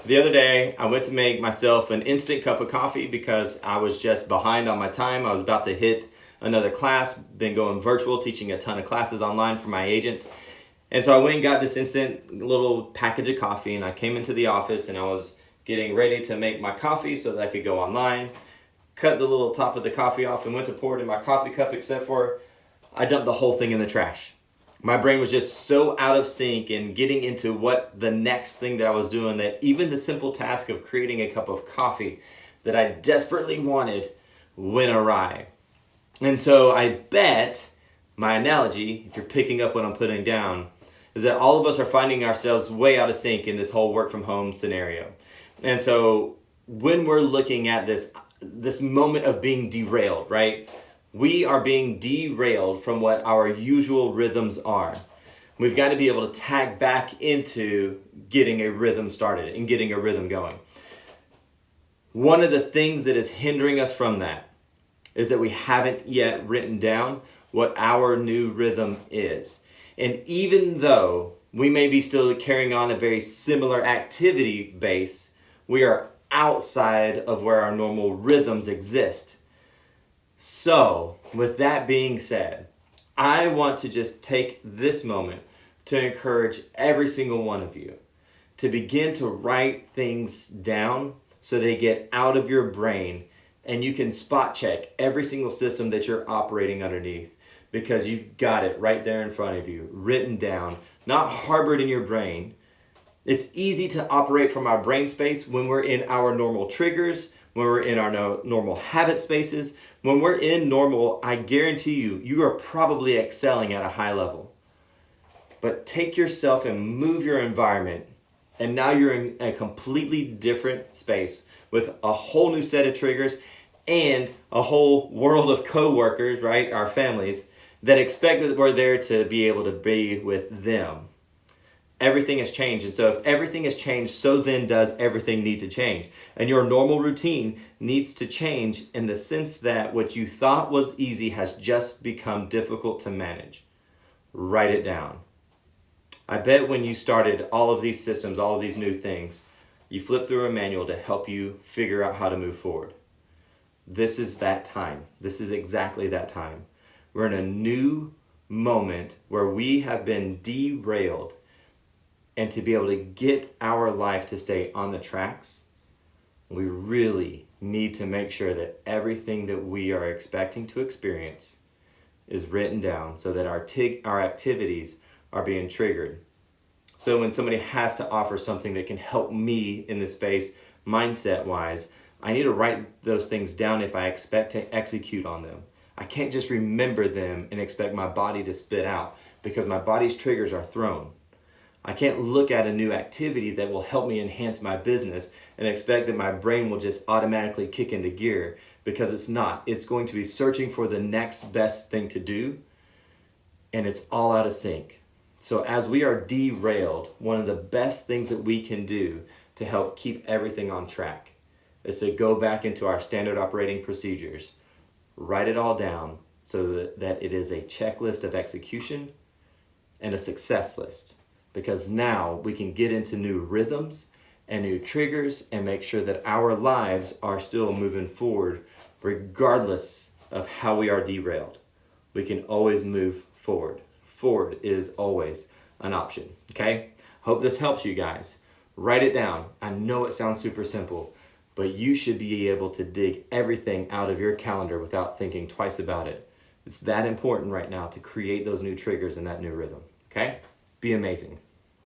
The other day, I went to make myself an instant cup of coffee because I was just behind on my time. I was about to hit another class, been going virtual, teaching a ton of classes online for my agents. And so I went and got this instant little package of coffee, and I came into the office and I was getting ready to make my coffee so that I could go online. Cut the little top of the coffee off and went to pour it in my coffee cup, except for I dumped the whole thing in the trash. My brain was just so out of sync and getting into what the next thing that I was doing that even the simple task of creating a cup of coffee that I desperately wanted went awry. And so I bet my analogy, if you're picking up what I'm putting down, is that all of us are finding ourselves way out of sync in this whole work from home scenario. And so when we're looking at this moment of being derailed, right? We are being derailed from what our usual rhythms are. We've got to be able to tag back into getting a rhythm started and getting a rhythm going. One of the things that is hindering us from that is that we haven't yet written down what our new rhythm is. And even though we may be still carrying on a very similar activity base, we are outside of where our normal rhythms exist. So, with that being said, I want to just take this moment to encourage every single one of you to begin to write things down so they get out of your brain and you can spot check every single system that you're operating underneath because you've got it right there in front of you, written down, not harbored in your brain. It's easy to operate from our brain space when we're in our normal triggers, when we're in our normal habit spaces. When we're in normal, I guarantee you are probably excelling at a high level. But take yourself and move your environment, and now you're in a completely different space with a whole new set of triggers and a whole world of coworkers, right, our families, that expect that we're there to be able to be with them. Everything has changed. And so if everything has changed, so then does everything need to change. And your normal routine needs to change in the sense that what you thought was easy has just become difficult to manage. Write it down. I bet when you started all of these systems, all of these new things, you flipped through a manual to help you figure out how to move forward. This is that time. This is exactly that time. We're in a new moment where we have been derailed. And to be able to get our life to stay on the tracks, we really need to make sure that everything that we are expecting to experience is written down so that our activities are being triggered. So when somebody has to offer something that can help me in this space, mindset-wise, I need to write those things down if I expect to execute on them. I can't just remember them and expect my body to spit out because my body's triggers are thrown. I can't look at a new activity that will help me enhance my business and expect that my brain will just automatically kick into gear because it's not. It's going to be searching for the next best thing to do, and it's all out of sync. So as we are derailed, one of the best things that we can do to help keep everything on track is to go back into our standard operating procedures, write it all down so that it is a checklist of execution and a success list. Because now we can get into new rhythms and new triggers and make sure that our lives are still moving forward regardless of how we are derailed. We can always move forward. Forward is always an option, okay? Hope this helps you guys. Write it down. I know it sounds super simple, but you should be able to dig everything out of your calendar without thinking twice about it. It's that important right now to create those new triggers and that new rhythm, okay? Be amazing.